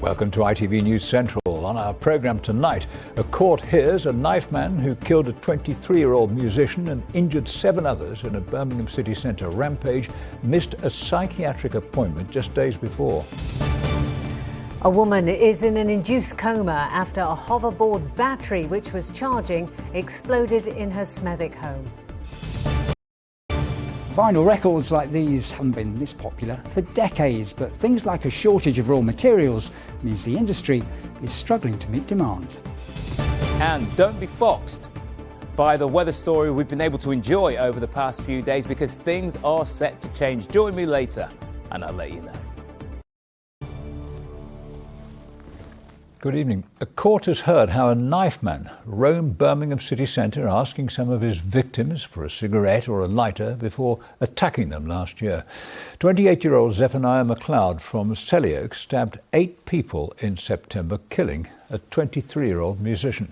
Welcome to ITV News Central. On our programme tonight, a court hears a knife man who killed a 23-year-old musician and injured 7 others in a Birmingham city centre rampage missed a psychiatric appointment just days before. A woman is in an induced coma after a hoverboard battery which was charging exploded in her Smethwick home. Vinyl records like these haven't been this popular for decades, but things like a shortage of raw materials means the industry is struggling to meet demand. And don't be foxed by the weather story we've been able to enjoy over the past few days, because things are set to change. Join me later and I'll let you know. Good evening. A court has heard how a knife man roamed Birmingham city centre asking some of his victims for a cigarette or a lighter before attacking them last year. 28-year-old Zephaniah McLeod from Sellioke stabbed 8 people in September, killing a 23-year-old musician.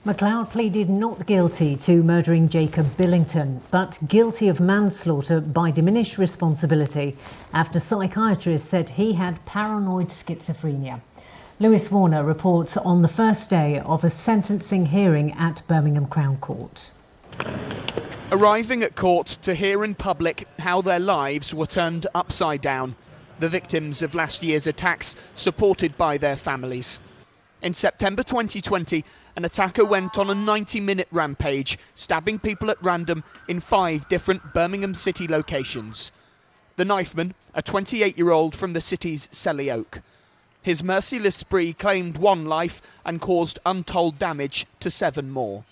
McLeod pleaded not guilty to murdering Jacob Billington, but guilty of manslaughter by diminished responsibility after psychiatrists said he had paranoid schizophrenia. Lewis Warner reports on the first day of a sentencing hearing at Birmingham Crown Court. Arriving at court to hear in public how their lives were turned upside down. The victims of last year's attacks supported by their families. In September 2020, an attacker went on a 90-minute rampage, stabbing people at random in 5 different Birmingham city locations. The knifeman, a 28-year-old from the city's Sellioke. His merciless spree claimed 1 life and caused untold damage to 7 more.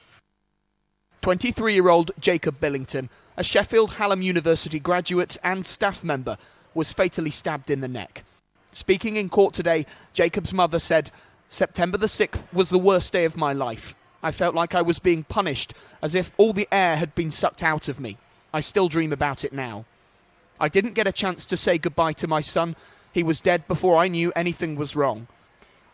23-year-old Jacob Billington, a Sheffield Hallam University graduate and staff member, was fatally stabbed in the neck. Speaking in court today, Jacob's mother said, "September the 6th was the worst day of my life. I felt like I was being punished, as if all the air had been sucked out of me. I still dream about it now. I didn't get a chance to say goodbye to my son. He was dead before I knew anything was wrong.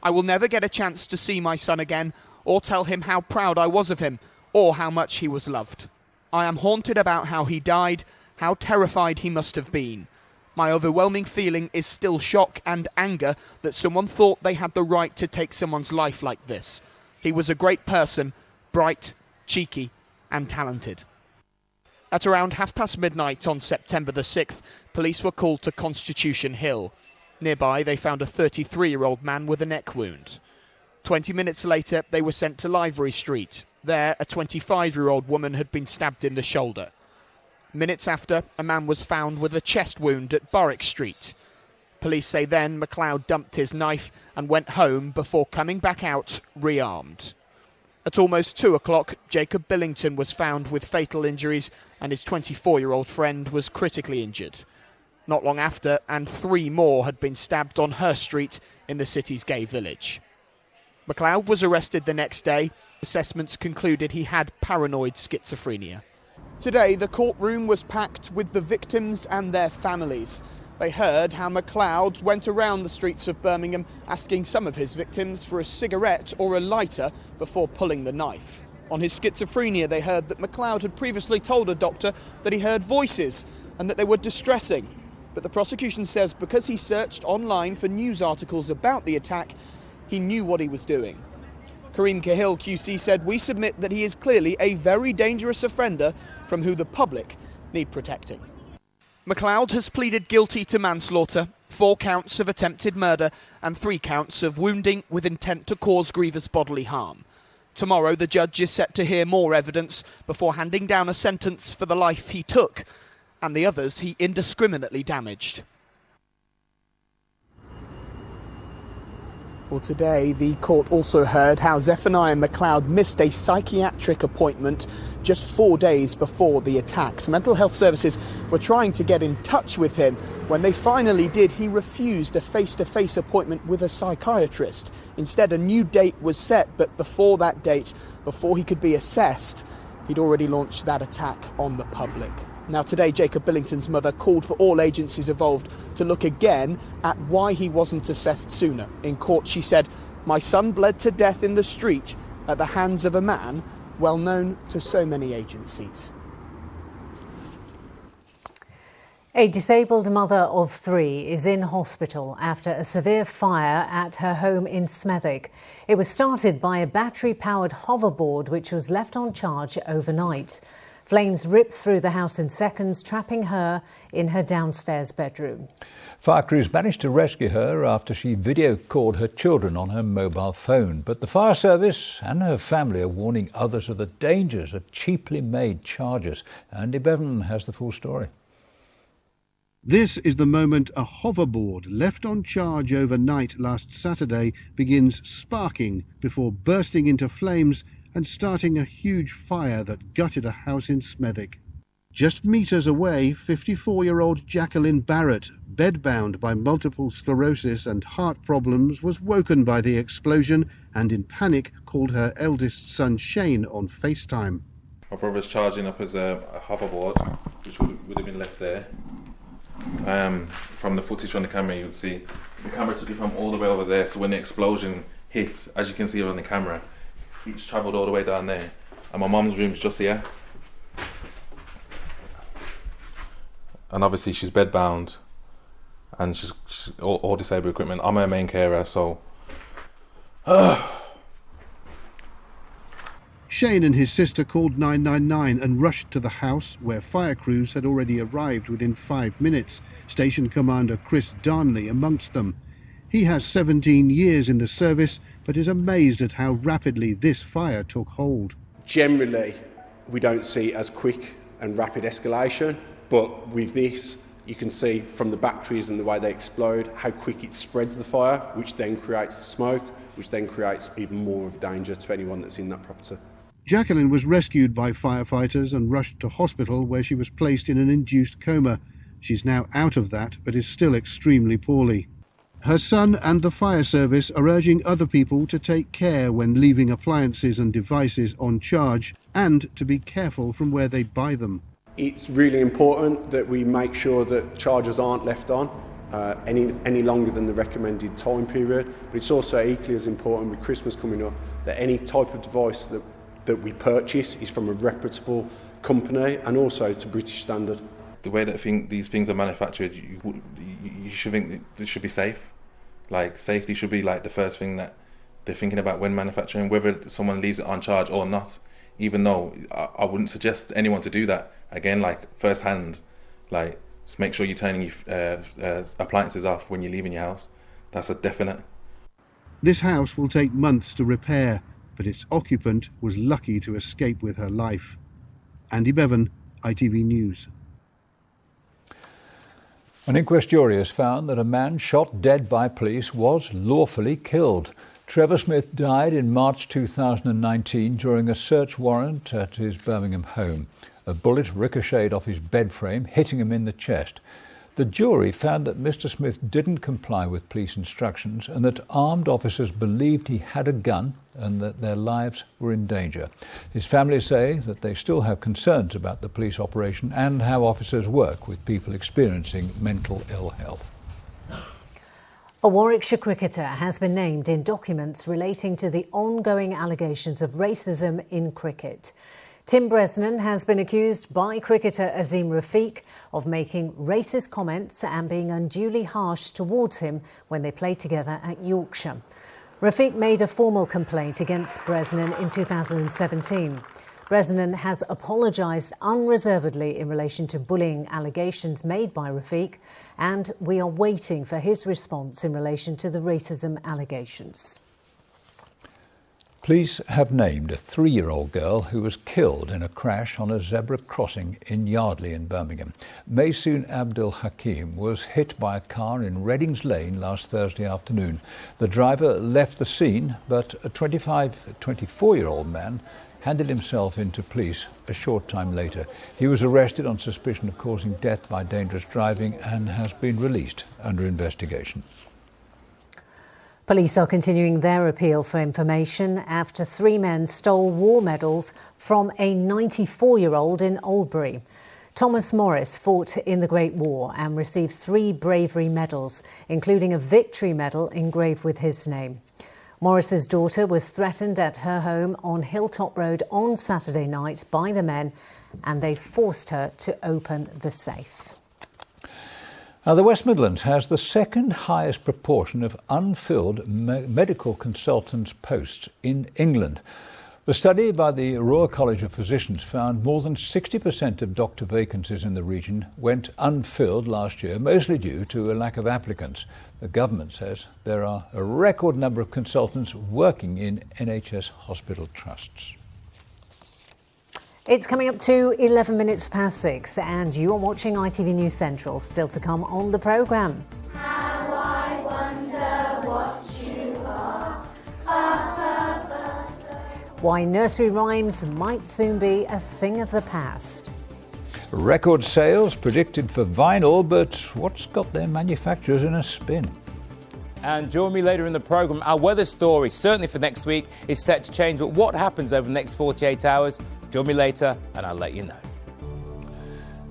I will never get a chance to see my son again, or tell him how proud I was of him, or how much he was loved. I am haunted about how he died, how terrified he must have been. My overwhelming feeling is still shock and anger that someone thought they had the right to take someone's life like this. He was a great person, bright, cheeky, and talented." At around midnight on September the 6th, police were called to Constitution Hill. Nearby, they found a 33-year-old man with a neck wound. 20 minutes later, they were sent to Livery Street. There, a 25-year-old woman had been stabbed in the shoulder. Minutes after, a man was found with a chest wound at Borwick Street. Police say then McLeod dumped his knife and went home before coming back out rearmed. At almost 2 o'clock, Jacob Billington was found with fatal injuries and his 24-year-old friend was critically injured. Not long after, and 3 more had been stabbed on Her Street in the city's gay village. McLeod was arrested the next day. Assessments concluded he had paranoid schizophrenia. Today, the courtroom was packed with the victims and their families. They heard how McLeod went around the streets of Birmingham asking some of his victims for a cigarette or a lighter before pulling the knife. On his schizophrenia, they heard that McLeod had previously told a doctor that he heard voices and that they were distressing. But the prosecution says because he searched online for news articles about the attack, he knew what he was doing. Kareem Cahill QC said, "We submit that he is clearly a very dangerous offender from who the public need protecting." McLeod has pleaded guilty to manslaughter, 4 counts of attempted murder and 3 counts of wounding with intent to cause grievous bodily harm. Tomorrow the judge is set to hear more evidence before handing down a sentence for the life he took and the others he indiscriminately damaged. Well, today the court also heard how Zephaniah McLeod missed a psychiatric appointment just 4 days before the attacks. Mental health services were trying to get in touch with him. When they finally did, he refused a face-to-face appointment with a psychiatrist. Instead, a new date was set, but before that date, before he could be assessed, he'd already launched that attack on the public. Now today, Jacob Billington's mother called for all agencies involved to look again at why he wasn't assessed sooner. In court, she said, "My son bled to death in the street at the hands of a man well known to so many agencies." A disabled mother of 3 is in hospital after a severe fire at her home in Smethwick. It was started by a battery-powered hoverboard which was left on charge overnight. Flames ripped through the house in seconds, trapping her in her downstairs bedroom. Fire crews managed to rescue her after she video called her children on her mobile phone. But the fire service and her family are warning others of the dangers of cheaply made chargers. Andy Bevan has the full story. This is the moment a hoverboard left on charge overnight last Saturday begins sparking before bursting into flames and starting a huge fire that gutted a house in Smethwick. Just metres away, 54-year-old Jacqueline Barrett, bedbound by multiple sclerosis and heart problems, was woken by the explosion and in panic called her eldest son Shane on FaceTime. My brother's charging up as a hoverboard, which would have been left there. From the footage on the camera, you would see the camera took it from all the way over there, so when the explosion hit, as you can see on the camera, it's travelled all the way down there, and my mum's room's just here, and obviously she's bedbound and she's all disabled equipment. I'm her main carer, so Shane and his sister called 999 and rushed to the house, where fire crews had already arrived within 5 minutes, Station Commander Chris Darnley amongst them. He has 17 years in the service, but is amazed at how rapidly this fire took hold. Generally, we don't see as quick and rapid escalation, but with this, you can see from the batteries and the way they explode, how quick it spreads the fire, which then creates the smoke, which then creates even more of danger to anyone that's in that property. Jacqueline was rescued by firefighters and rushed to hospital, where she was placed in an induced coma. She's now out of that, but is still extremely poorly. Her son and the fire service are urging other people to take care when leaving appliances and devices on charge, and to be careful from where they buy them. It's really important that we make sure that chargers aren't left on any longer than the recommended time period, but it's also equally as important, with Christmas coming up, that any type of device that we purchase is from a reputable company and also to British standard. the way that these things are manufactured, you should think that this should be safe. Like, safety should be like the first thing that they're thinking about when manufacturing, whether someone leaves it on charge or not. Even though I wouldn't suggest anyone to do that. Again, like, first hand, like, just make sure you're turning your appliances off when you're leaving your house. That's a definite. This house will take months to repair, but its occupant was lucky to escape with her life. Andy Bevan, ITV News. An inquest jury has found that a man shot dead by police was lawfully killed. Trevor Smith died in March 2019 during a search warrant at his Birmingham home. A bullet ricocheted off his bed frame, hitting him in the chest. The jury found that Mr. Smith didn't comply with police instructions and that armed officers believed he had a gun and that their lives were in danger. His family say that they still have concerns about the police operation and how officers work with people experiencing mental ill health. A Warwickshire cricketer has been named in documents relating to the ongoing allegations of racism in cricket. Tim Bresnan has been accused by cricketer Azim Rafiq of making racist comments and being unduly harsh towards him when they played together at Yorkshire. Rafiq made a formal complaint against Bresnan in 2017. Bresnan has apologised unreservedly in relation to bullying allegations made by Rafiq, and we are waiting for his response in relation to the racism allegations. Police have named a 3-year-old girl who was killed in a crash on a zebra crossing in Yardley in Birmingham. Maysoon Abdul Hakim was hit by a car in Reddings Lane last Thursday afternoon. The driver left the scene, but a 24-year-old man handed himself into police a short time later. He was arrested on suspicion of causing death by dangerous driving and has been released under investigation. Police are continuing their appeal for information after 3 men stole war medals from a 94-year-old in Oldbury. Thomas Morris fought in the Great War and received 3 bravery medals, including a victory medal engraved with his name. Morris's daughter was threatened at her home on Hilltop Road on Saturday night by the men, and they forced her to open the safe. Now, the West Midlands has the second highest proportion of unfilled medical consultants posts in England. The study by the Royal College of Physicians found more than 60% of doctor vacancies in the region went unfilled last year, mostly due to a lack of applicants. The government says there are a record number of consultants working in NHS hospital trusts. It's coming up to 11 minutes past 6 and you are watching ITV News Central. Still to come on the programme. How I wonder what you are. Why nursery rhymes might soon be a thing of the past. Record sales predicted for vinyl, but what's got their manufacturers in a spin? And join me later in the programme. Our weather story, certainly for next week, is set to change. But what happens over the next 48 hours? Join me later and I'll let you know.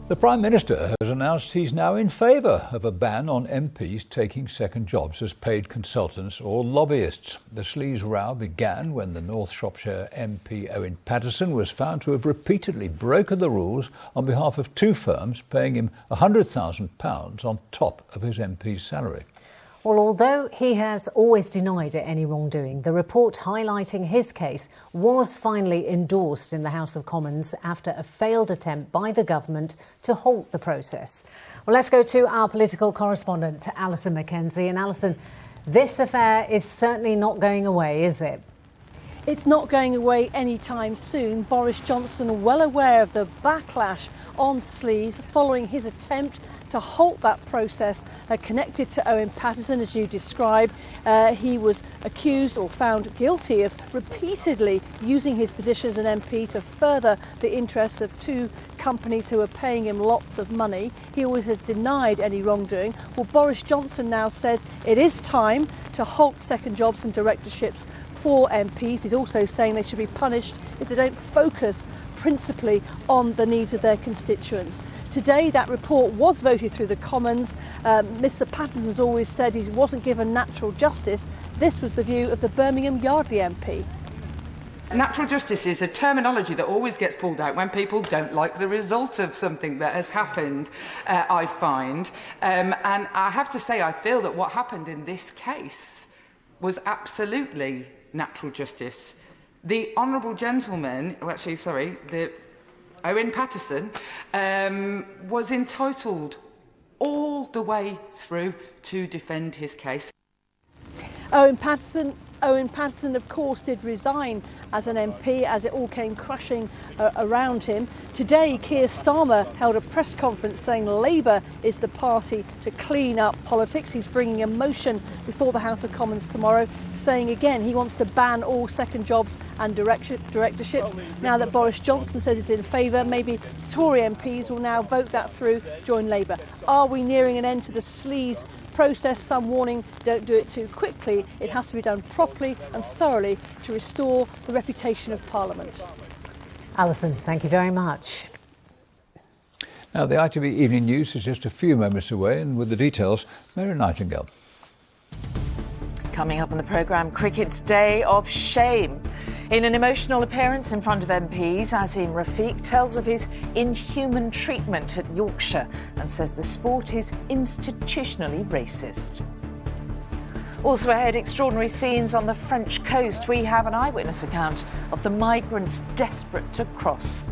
The Prime Minister has announced he's now in favour of a ban on MPs taking second jobs as paid consultants or lobbyists. The sleaze row began when the North Shropshire MP Owen Paterson was found to have repeatedly broken the rules on behalf of two firms, paying him £100,000 on top of his MP's salary. Well, although he has always denied any wrongdoing, the report highlighting his case was finally endorsed in the House of Commons after a failed attempt by the government to halt the process. Well, let's go to our political correspondent, Alison Mackenzie. And Alison, this affair is certainly not going away, is it? It's not going away anytime soon. Boris Johnson, well aware of the backlash on sleaze following his attempt to halt that process connected to Owen Paterson, as you describe. He was accused or found guilty of repeatedly using his position as an MP to further the interests of two companies who were paying him lots of money. He always has denied any wrongdoing. Well, Boris Johnson now says it is time to halt second jobs and directorships for MPs. He's also saying they should be punished if they don't focus principally on the needs of their constituents. Today that report was voted through the Commons. Mr Paterson's always said he wasn't given natural justice. This was the view of the Birmingham Yardley MP. Natural justice is a terminology that always gets pulled out when people don't like the result of something that has happened, I find. And I have to say, I feel that what happened in this case was absolutely natural justice. The honourable gentleman, Owen Paterson, was entitled all the way through to defend his case. Owen Paterson, of course, did resign as an MP as it all came crashing around him. Today, Keir Starmer held a press conference saying Labour is the party to clean up politics. He's bringing a motion before the House of Commons tomorrow, saying again he wants to ban all second jobs and directorships. Now that Boris Johnson says he's in favour, maybe Tory MPs will now vote that through, join Labour. Are we nearing an end to the sleaze process? Some warning, don't do it too quickly. It has to be done properly and thoroughly to restore the reputation of Parliament. Alison, thank you very much. Now, the ITV Evening News is just a few moments away, and with the details, Mary Nightingale. Coming up on the programme, cricket's day of shame. In an emotional appearance in front of MPs, Azim Rafiq tells of his inhuman treatment at Yorkshire and says the sport is institutionally racist. Also ahead, extraordinary scenes on the French coast. We have an eyewitness account of the migrants desperate to cross.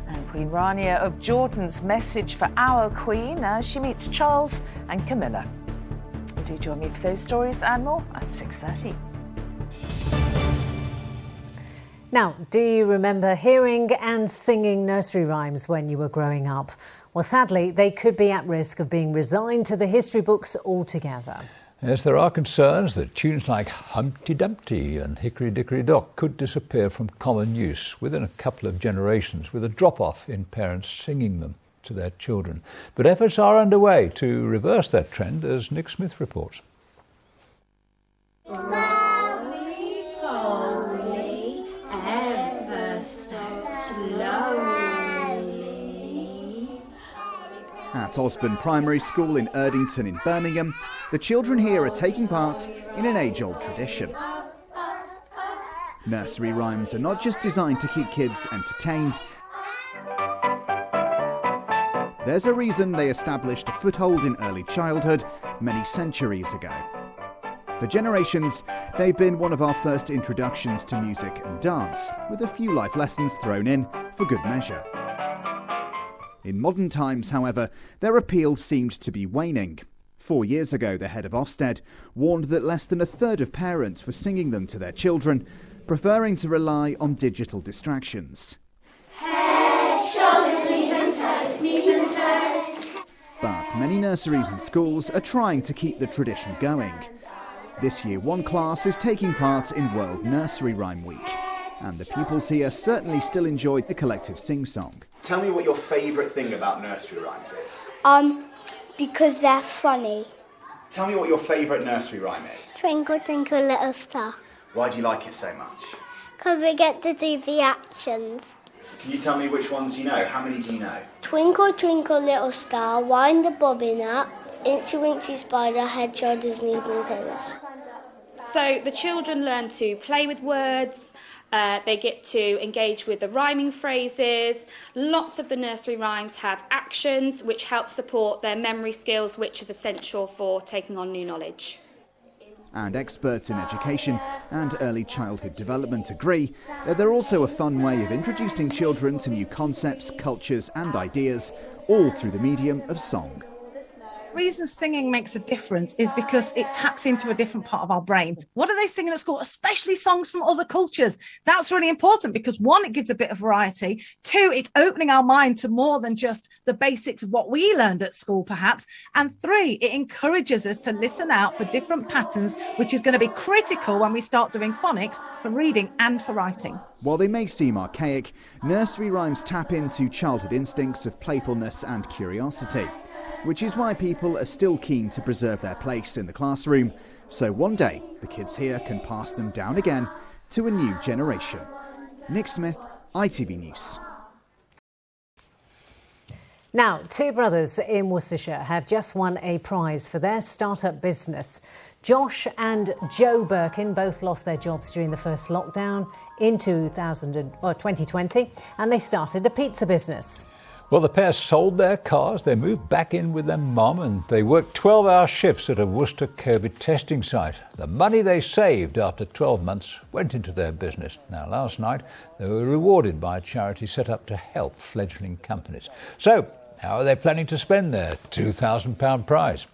And Queen Rania of Jordan's message for our Queen as she meets Charles and Camilla. Do join me for those stories and more at 6:30. Now, do you remember hearing and singing nursery rhymes when you were growing up? Well, sadly, they could be at risk of being resigned to the history books altogether. Yes, there are concerns that tunes like Humpty Dumpty and Hickory Dickory Dock could disappear from common use within a couple of generations, with a drop-off in parents singing them to their children. But efforts are underway to reverse that trend, as Nick Smith reports. Roly-poly, ever so slowly. At Osborne Primary School in Erdington in Birmingham, the children here are taking part in an age-old tradition. Nursery rhymes are not just designed to keep kids entertained. There's a reason they established a foothold in early childhood many centuries ago. For generations, they've been one of our first introductions to music and dance, with a few life lessons thrown in for good measure. In modern times, however, their appeal seemed to be waning. 4 years ago, the head of Ofsted warned that less than a third of parents were singing them to their children, preferring to rely on digital distractions. Head, shoulders, knees and toes, knees and toes. But many nurseries and schools are trying to keep the tradition going. This Year 1 class is taking part in World Nursery Rhyme Week, and the pupils here certainly still enjoy the collective sing-song. Tell me what your favourite thing about nursery rhymes is. Because they're funny. Tell me what your favourite nursery rhyme is. Twinkle, twinkle, little star. Why do you like it so much? Because we get to do the actions. Can you tell me which ones you know? How many do you know? Twinkle, twinkle, little star, wind the bobbin up, incy wincy spider, head, shoulders, knees and toes. So the children learn to play with words, they get to engage with the rhyming phrases. Lots of the nursery rhymes have actions which help support their memory skills, which is essential for taking on new knowledge. And experts in education and early childhood development agree that they're also a fun way of introducing children to new concepts, cultures and ideas, all through the medium of song. The reason singing makes a difference is because it taps into a different part of our brain. What are they singing at school? Especially songs from other cultures. That's really important because 1, it gives a bit of variety. 2, it's opening our mind to more than just the basics of what we learned at school, perhaps. And 3, it encourages us to listen out for different patterns, which is going to be critical when we start doing phonics for reading and for writing. While they may seem archaic, nursery rhymes tap into childhood instincts of playfulness and curiosity, which is why people are still keen to preserve their place in the classroom, so one day the kids here can pass them down again to a new generation. Nick Smith, ITV News. Now, 2 brothers in Worcestershire have just won a prize for their start-up business. Josh and Joe Birkin both lost their jobs during the first lockdown in 2020, and they started a pizza business. Well, the pair sold their cars, they moved back in with their mum, and they worked 12-hour shifts at a Worcester COVID testing site. The money they saved after 12 months went into their business. Now, last night, they were rewarded by a charity set up to help fledgling companies. So, how are they planning to spend their £2,000 prize?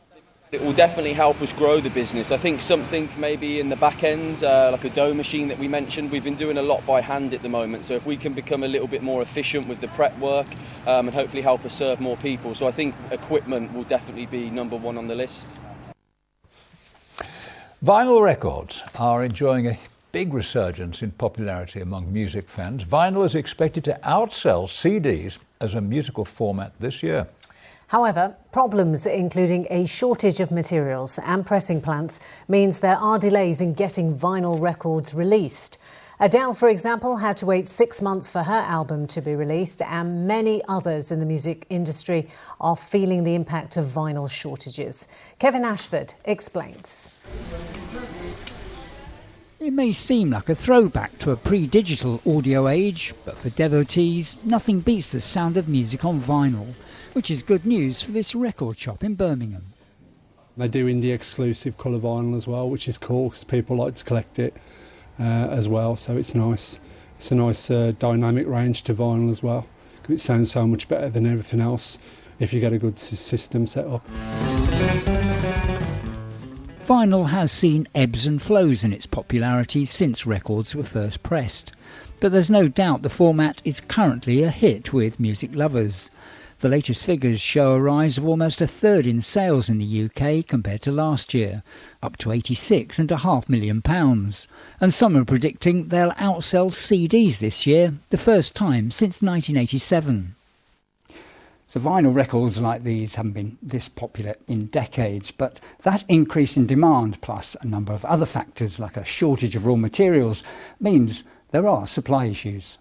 It will definitely help us grow the business. I think something maybe in the back end, like a dough machine that we mentioned, we've been doing a lot by hand at the moment. So if we can become a little bit more efficient with the prep work and hopefully help us serve more people. So I think equipment will definitely be number 1 on the list. Vinyl records are enjoying a big resurgence in popularity among music fans. Vinyl is expected to outsell CDs as a musical format this year. However, problems including a shortage of materials and pressing plants means there are delays in getting vinyl records released. Adele, for example, had to wait 6 months for her album to be released, and many others in the music industry are feeling the impact of vinyl shortages. Kevin Ashford explains. It may seem like a throwback to a pre-digital audio age, but for devotees, nothing beats the sound of music on vinyl, which is good news for this record shop in Birmingham. They do indie exclusive colour vinyl as well, which is cool because people like to collect it as well, so it's nice. It's a nice dynamic range to vinyl as well, because it sounds so much better than everything else if you get a good system set up. Vinyl has seen ebbs and flows in its popularity since records were first pressed, but there's no doubt the format is currently a hit with music lovers. The latest figures show a rise of almost a third in sales in the UK compared to last year, up to £86.5 million. And some are predicting they'll outsell CDs this year, the first time since 1987. So vinyl records like these haven't been this popular in decades, but that increase in demand, plus a number of other factors like a shortage of raw materials, means there are supply issues.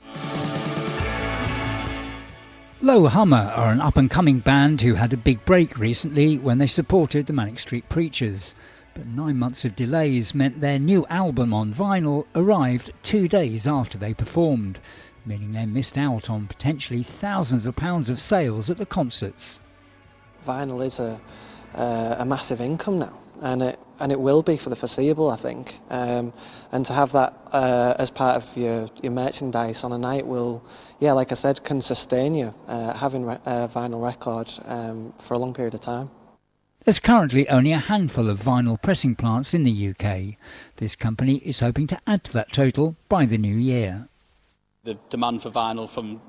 Low Hummer are an up-and-coming band who had a big break recently when they supported the Manic Street Preachers. But 9 months of delays meant their new album on vinyl arrived 2 days after they performed. meaning they missed out on potentially thousands of pounds of sales at the concerts. Vinyl is a massive income now, and it will be for the foreseeable, I think. And to have that as part of your merchandise on a night will, yeah, like I said, can sustain you having a vinyl record for a long period of time. There's currently only a handful of vinyl pressing plants in the UK. This company is hoping to add to that total by the new year. The demand for vinyl from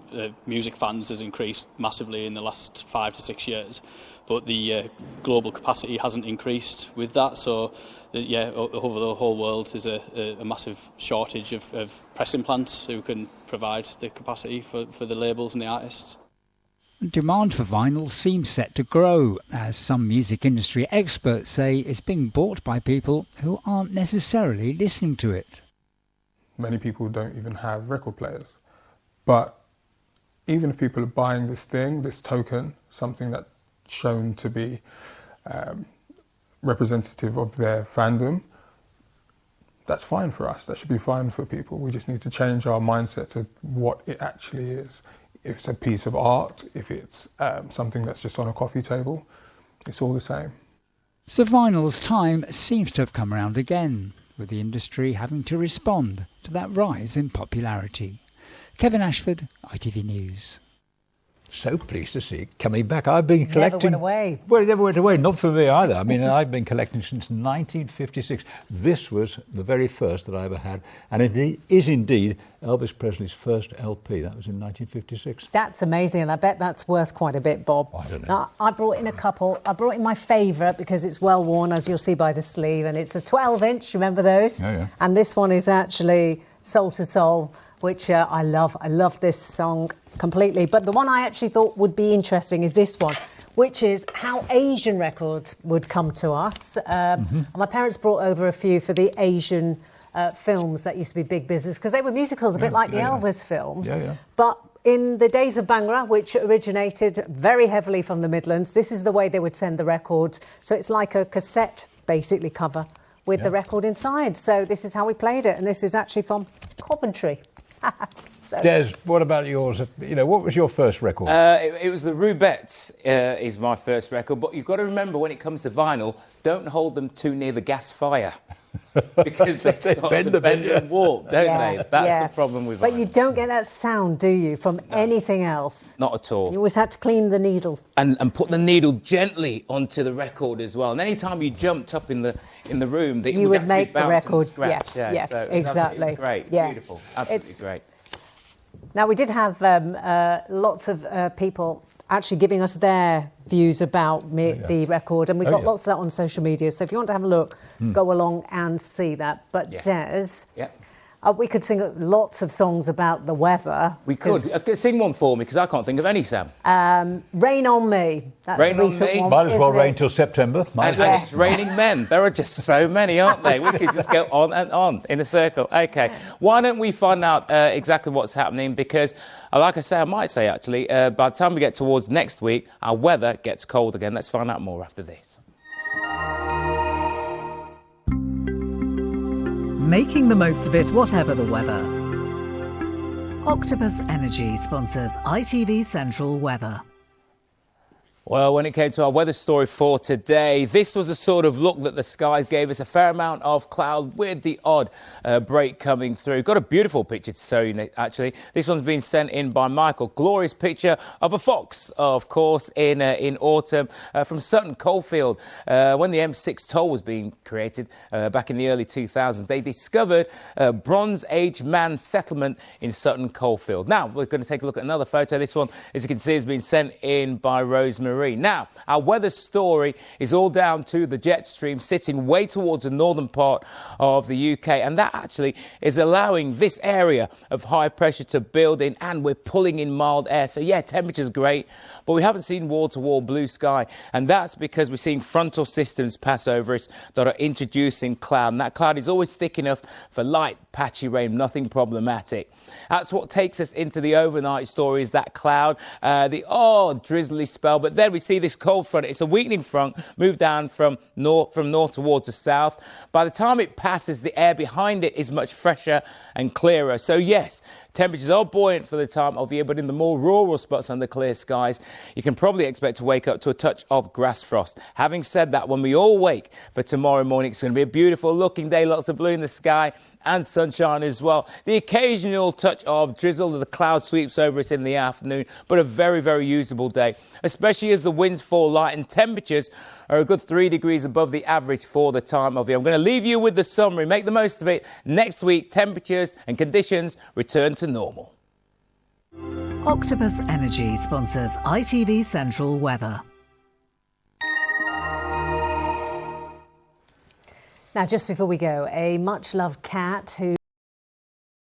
music fans has increased massively in the last 5 to 6 years, but the global capacity hasn't increased with that. So, yeah, over the whole world there's a massive shortage of pressing plants who can provide the capacity for the labels and the artists. Demand for vinyl seems set to grow, as some music industry experts say it's being bought by people who aren't necessarily listening to it. Many people don't even have record players. But even if people are buying this thing, this token, something that's shown to be representative of their fandom, that's fine for us. That should be fine for people. We just need to change our mindset to what it actually is. If it's a piece of art, if it's something that's just on a coffee table, it's all the same. So vinyl's time seems to have come around again, with the industry having to respond to that rise in popularity. Kevin Ashford, ITV News. So pleased to see it coming back. I've been collecting... Never went away. Well, it never went away. Not for me either. I mean, I've been collecting since 1956. This was the very first that I ever had. And it is indeed Elvis Presley's first LP. That was in 1956. That's amazing, and I bet that's worth quite a bit, Bob. I don't know. Now, I brought in a couple. I brought in my favourite because it's well worn, as you'll see by the sleeve, and it's a 12-inch. Remember those? Yeah. And this one is actually Soul to Soul, which I love. I love this song completely. But the one I actually thought would be interesting is this one, which is how Asian records would come to us. And my parents brought over a few for the Asian films that used to be big business, because they were musicals, a bit like the Elvis films. But in the days of Bhangra, which originated very heavily from the Midlands, this is the way they would send the records. So it's like a cassette, basically, cover with the record inside. So this is how we played it, and this is actually from Coventry. So. Des, what about yours? You know, what was your first record? It was the Rubettes is my first record, but you've got to remember when it comes to vinyl, don't hold them too near the gas fire. Because they start to bend and warp, don't they? That's the problem with vinyl. But you don't get that sound, do you, from anything else? Not at all. You always had to clean the needle. And put the needle gently onto the record as well. And any time you jumped up in the room, that you would make the record. Scratch. Yeah, so exactly. It was great, beautiful, absolutely great. Now, we did have lots of people actually giving us their views about the record, and we've got lots of that on social media. So if you want to have a look, go along and see that. But Des, we could sing lots of songs about the weather. We could. Sing one for me, because I can't think of any, Sam. Rain on Me. That's Rain a recent on Me. one. Might as well rain till September. And it's raining men. There are just so many, aren't they? We could just go on and on in a circle. OK, why don't we find out exactly what's happening? Because, like I say, I might say, actually, by the time we get towards next week, our weather gets cold again. Let's find out more after this. Making the most of it, whatever the weather. Octopus Energy sponsors ITV Central Weather. Well, when it came to our weather story for today, this was a sort of look that the skies gave us. A fair amount of cloud with the odd break coming through. Got a beautiful picture to show you, actually. This one's been sent in by Michael. Glorious picture of a fox, of course, in autumn from Sutton Coldfield. When the M6 toll was being created back in the early 2000s, they discovered a Bronze Age man settlement in Sutton Coldfield. Now, we're going to take a look at another photo. This one, as you can see, has been sent in by Rosemary. Now, our weather story is all down to the jet stream sitting way towards the northern part of the UK, and that actually is allowing this area of high pressure to build in, and we're pulling in mild air. So yeah, temperature's great, but we haven't seen wall-to-wall blue sky, and that's because we're seeing frontal systems pass over us that are introducing cloud, and that cloud is always thick enough for light, patchy rain, nothing problematic. That's what takes us into the overnight story, is that cloud, the odd drizzly spell. But then we see this cold front. It's a weakening front, moved down from north towards the south. By the time it passes, the air behind it is much fresher and clearer. So yes, Temperatures are buoyant for the time of year, but in the more rural spots under clear skies, you can probably expect to wake up to a touch of grass frost. Having said that, when we all wake for tomorrow morning, it's going to be a beautiful looking day, lots of blue in the sky and sunshine as well. The occasional touch of drizzle, the cloud sweeps over us in the afternoon, but a very, very usable day, especially as the winds fall light and temperatures are a good 3 degrees above the average for the time of year. I'm going to leave you with the summary. Make the most of it. Next week, temperatures and conditions return to normal. Octopus Energy sponsors ITV Central weather. Now, just before we go, a much-loved cat who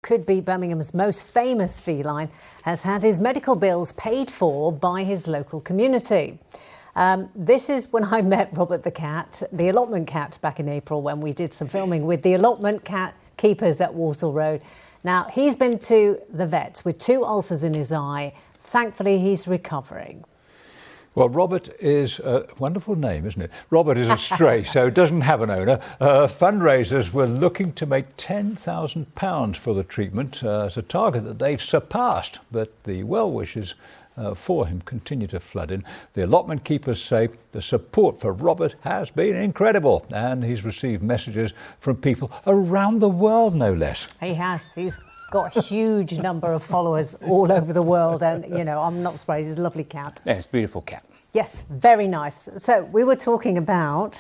could be Birmingham's most famous feline has had his medical bills paid for by his local community. This is when I met Robert the cat, the allotment cat, back in April when we did some filming with the allotment cat keepers at Walsall Road. Now, he's been to the vets with 2 ulcers in his eye. Thankfully, he's recovering. Well, Robert is a wonderful name, isn't it? Robert is a stray, so doesn't have an owner. Fundraisers were looking to make £10,000 for the treatment. It's a target that they've surpassed, but the well wishes for him continue to flood in. The allotment keepers say the support for Robert has been incredible, and he's received messages from people around the world, no less. He has. He's got a huge number of followers all over the world, and, you know, I'm not surprised. He's a lovely cat. Yes, beautiful cat. Yes, very nice. So we were talking about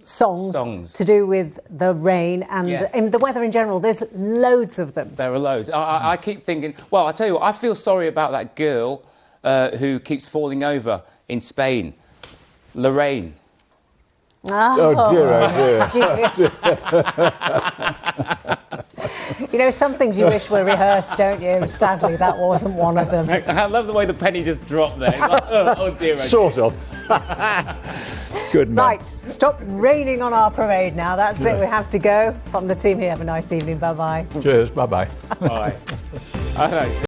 songs to do with the rain and the weather in general. There's loads of them. There are loads. I keep thinking, well, I'll tell you what, I feel sorry about that girl who keeps falling over in Spain, Lorraine. Oh dear. You know, some things you wish were rehearsed, don't you? Sadly, that wasn't one of them. I love the way the penny just dropped there. Like, oh dear. Sort of. Good man. Right, stop raining on our parade now. That's it. We have to go. From the team here, have a nice evening. Bye-bye. Cheers. Bye-bye. Bye.